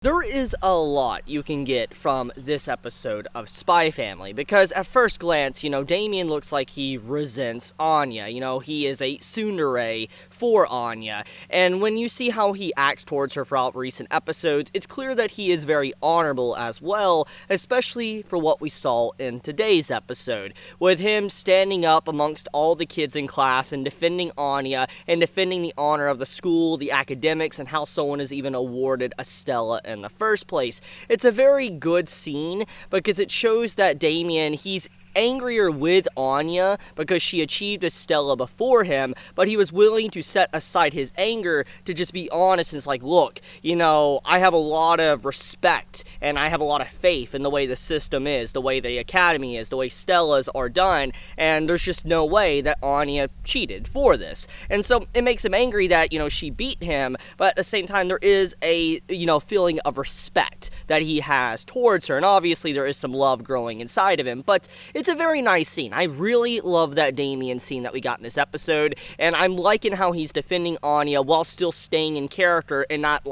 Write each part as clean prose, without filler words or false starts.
There is a lot you can get from this episode of Spy Family, because at first glance, Damien looks like he resents Anya. He is a tsundere for Anya. And when you see how he acts towards her throughout recent episodes, it's clear that he is very honorable as well, especially for what we saw in today's episode, with him standing up amongst all the kids in class and defending Anya and defending the honor of the school, the academics, and how someone is even awarded a Stella in the first place. It's a very good scene because it shows that Damien, he's angrier with Anya because she achieved a Stella before him, but he was willing to set aside his anger to just be honest and it's like, look, I have a lot of respect and I have a lot of faith in the way the system is, the way the academy is, the way Stellas are done, and there's just no way that Anya cheated for this. And so it makes him angry that, she beat him, but at the same time there is a, feeling of respect that he has towards her, and obviously there is some love growing inside of him, but it's a very nice scene. I really love that Damien scene that we got in this episode, and I'm liking how he's defending Anya while still staying in character and not,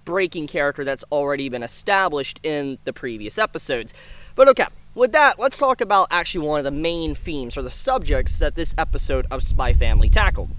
breaking character that's already been established in the previous episodes. But okay, with that, let's talk about actually one of the main themes or the subjects that this episode of Spy Family tackled.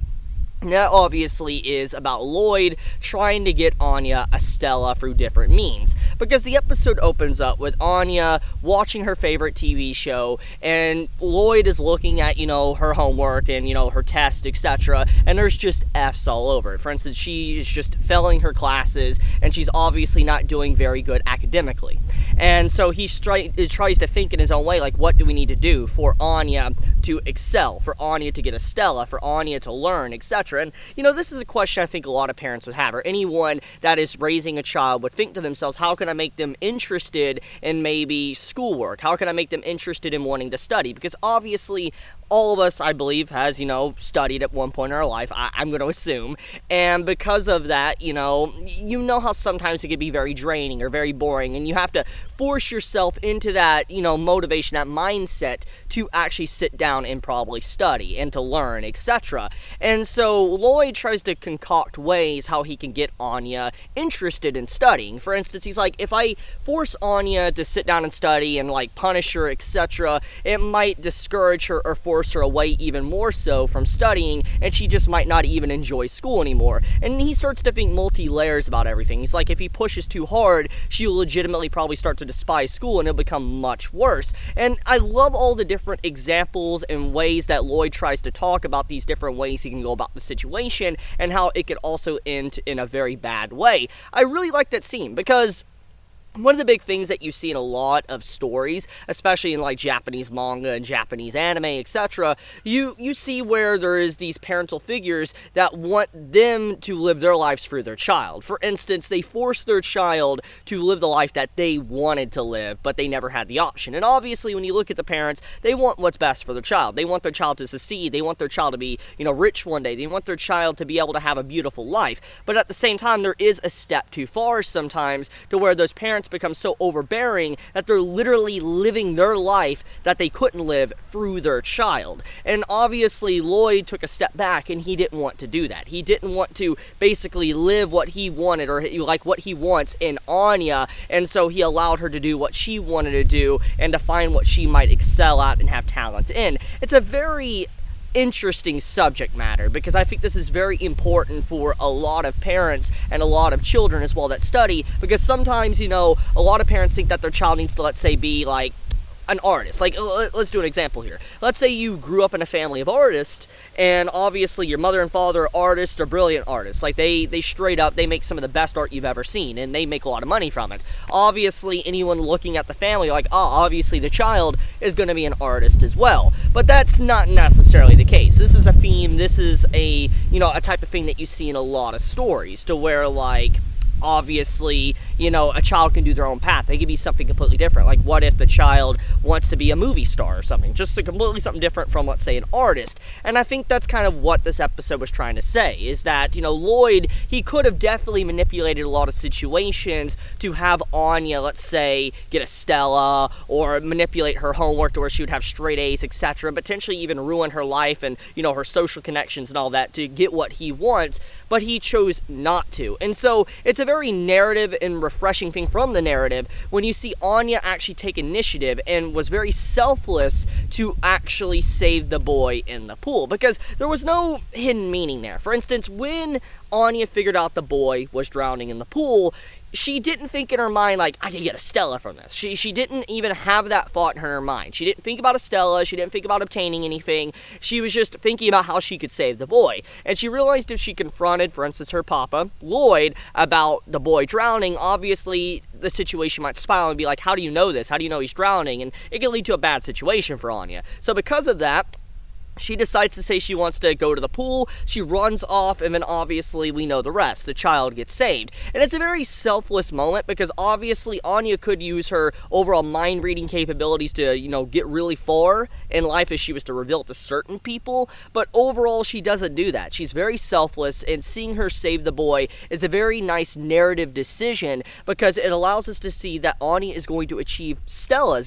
That obviously is about Loid trying to get Anya a Stella through different means, because the episode opens up with Anya watching her favorite TV show, and Loid is looking at, her homework and, her test, etc., and there's just F's all over it. For instance, she is just failing her classes, and she's obviously not doing very good academically. And so he tries to think in his own way, what do we need to do for Anya to excel, for Anya to get a Stella, for Anya to learn, etc. And, this is a question I think a lot of parents would have, or anyone that is raising a child would think to themselves, how can I make them interested in maybe schoolwork? How can I make them interested in wanting to study? Because obviously, all of us, I believe, has, studied at one point in our life, I'm going to assume, and because of that, you know how sometimes it can be very draining or very boring, and you have to force yourself into that, motivation, that mindset to actually sit down and probably study and to learn, etc. And so Loid tries to concoct ways how he can get Anya interested in studying. For instance, he's like, if I force Anya to sit down and study and punish her, etc., it might discourage her or force her away even more so from studying, and she just might not even enjoy school anymore. And he starts to think multi-layers about everything. He's like, if he pushes too hard, she'll legitimately probably start to despise school and it'll become much worse. And I love all the different examples and ways that Loid tries to talk about these different ways he can go about the situation and how it could also end in a very bad way. I really like that scene because one of the big things that you see in a lot of stories, especially in Japanese manga and Japanese anime, etc., you see where there is these parental figures that want them to live their lives through their child. For instance, they force their child to live the life that they wanted to live, but they never had the option. And obviously, when you look at the parents, they want what's best for their child. They want their child to succeed. They want their child to be, rich one day. They want their child to be able to have a beautiful life. But at the same time, there is a step too far sometimes to where those parents become so overbearing that they're literally living their life that they couldn't live through their child. And obviously Loid took a step back and he didn't want to do that. He didn't want to basically live what he wanted or what he wants in Anya, and so he allowed her to do what she wanted to do and to find what she might excel at and have talent in. It's a very interesting subject matter because I think this is very important for a lot of parents and a lot of children as well that study, because sometimes, a lot of parents think that their child needs to, let's say, be an artist. Let's do an example here. Let's say you grew up in a family of artists, and obviously your mother and father are artists, are brilliant artists. They straight up, they make some of the best art you've ever seen, and they make a lot of money from it. Obviously, anyone looking at the family, obviously the child is going to be an artist as well. But that's not necessarily the case. This is a theme, this is a type of thing that you see in a lot of stories, to where, obviously, a child can do their own path. They could be something completely different. What if the child wants to be a movie star or something? Just completely something different from, let's say, an artist. And I think that's kind of what this episode was trying to say, is that, Loid, he could have definitely manipulated a lot of situations to have Anya, let's say, get a Stella, or manipulate her homework to where she would have straight A's, etc., and potentially even ruin her life and, her social connections and all that to get what he wants, but he chose not to. And so, it's a very narrative and refreshing thing from the narrative when you see Anya actually take initiative and was very selfless to actually save the boy in the pool, because there was no hidden meaning there. For instance, when Anya figured out the boy was drowning in the pool, she didn't think in her mind, like, I can get a Stella from this. She didn't even have that thought in her mind. She didn't think about a Stella. She didn't think about obtaining anything. She was just thinking about how she could save the boy. And she realized if she confronted, for instance, her papa, Loid, about the boy drowning, obviously the situation might spiral and be like, how do you know this? How do you know he's drowning? And it can lead to a bad situation for Anya. So because of that, she decides to say she wants to go to the pool. She runs off, and then obviously we know the rest. The child gets saved. And it's a very selfless moment because obviously Anya could use her overall mind-reading capabilities to, get really far in life if she was to reveal it to certain people. But overall, she doesn't do that. She's very selfless, and seeing her save the boy is a very nice narrative decision because it allows us to see that Anya is going to achieve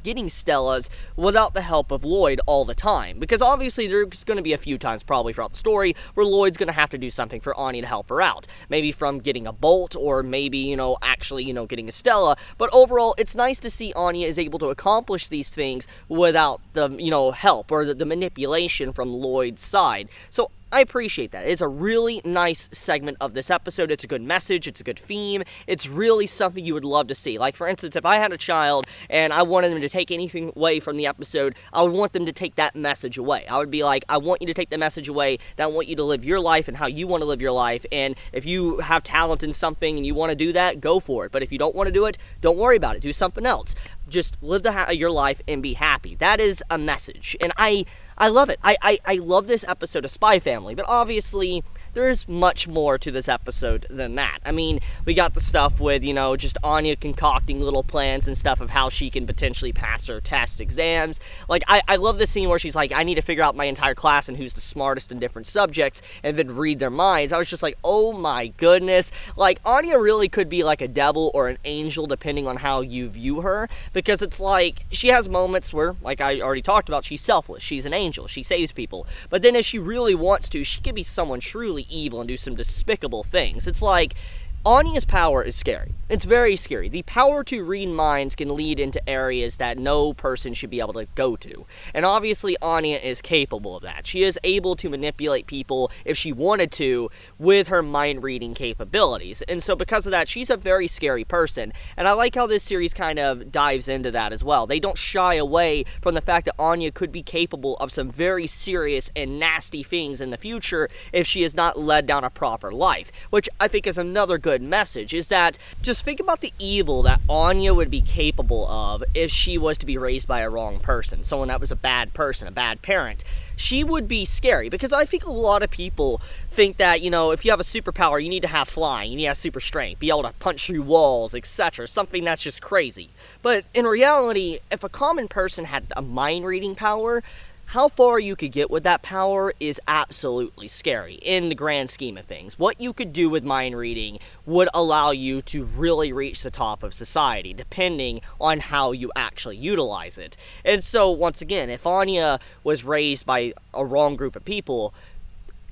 getting Stellas, without the help of Loid all the time. Because obviously there's going to be a few times probably throughout the story where Loid's going to have to do something for Anya to help her out. Maybe from getting a bolt, or maybe, actually, getting a Stella. But overall, it's nice to see Anya is able to accomplish these things without the, help or the manipulation from Loid's side. So I appreciate that. It's a really nice segment of this episode. It's a good message. It's a good theme. It's really something you would love to see. Like, for instance, if I had a child and I wanted them to take anything away from the episode, I would want them to take that message away. I would be like, I want you to take the message away that I want you to live your life and how you want to live your life. And if you have talent in something and you want to do that, go for it. But if you don't want to do it, don't worry about it. Do something else. Just live your life and be happy. That is a message. And I love it. I love this episode of Spy Family, but obviously there is much more to this episode than that. I mean, we got the stuff with, just Anya concocting little plans and stuff of how she can potentially pass her test exams. Like, I love the scene where she's like, I need to figure out my entire class and who's the smartest in different subjects and then read their minds. I was just like, oh my goodness. Like, Anya really could be like a devil or an angel depending on how you view her, because it's like, she has moments where, like I already talked about, she's selfless. She's an angel. She saves people. But then if she really wants to, she can be someone truly evil and do some despicable things. It's like, Anya's power is scary. It's very scary. The power to read minds can lead into areas that no person should be able to go to. And obviously Anya is capable of that. She is able to manipulate people if she wanted to with her mind-reading capabilities. And so because of that, she's a very scary person. And I like how this series kind of dives into that as well. They don't shy away from the fact that Anya could be capable of some very serious and nasty things in the future if she is not led down a proper life, which I think is another good message, is that just think about the evil that Anya would be capable of if she was to be raised by a wrong person, someone that was a bad person, a bad parent. She would be scary, because I think a lot of people think that, if you have a superpower, you need to have flying, you need to have super strength, be able to punch through walls, etc., something that's just crazy. But in reality, if a common person had a mind-reading power, how far you could get with that power is absolutely scary in the grand scheme of things. What you could do with mind reading would allow you to really reach the top of society, depending on how you actually utilize it. And so, once again, if Anya was raised by a wrong group of people,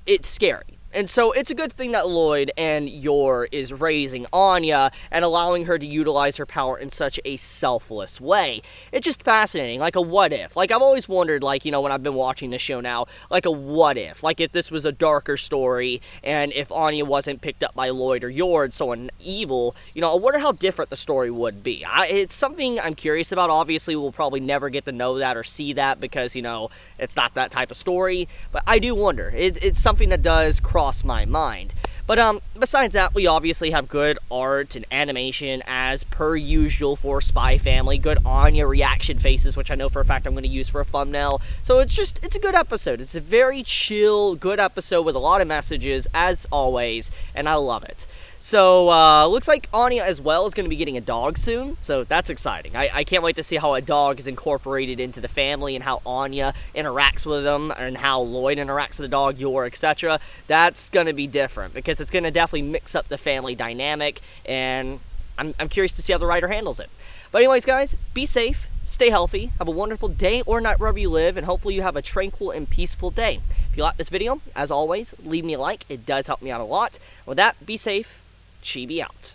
it's scary. And so it's a good thing that Loid and Yor is raising Anya and allowing her to utilize her power in such a selfless way. It's just fascinating, like a what if. Like, I've always wondered, like, when I've been watching this show now, like a what if. Like, if this was a darker story and if Anya wasn't picked up by Loid or Yor and someone evil, I wonder how different the story would be. It's something I'm curious about. Obviously, we'll probably never get to know that or see that because, it's not that type of story. But I do wonder. It's something that does cross my mind. But besides that, we obviously have good art and animation as per usual for Spy Family. Good Anya reaction faces, which I know for a fact I'm going to use for a thumbnail. So it's a good episode. It's a very chill, good episode with a lot of messages, as always, and I love it. So, looks like Anya as well is going to be getting a dog soon, so that's exciting. I can't wait to see how a dog is incorporated into the family and how Anya interacts with them and how Loid interacts with the dog, Yor, etc. That's going to be different because it's going to definitely mix up the family dynamic, and I'm curious to see how the writer handles it. But anyways, guys, be safe, stay healthy, have a wonderful day or night wherever you live, and hopefully you have a tranquil and peaceful day. If you like this video, as always, leave me a like. It does help me out a lot. With that, be safe. Chibi out.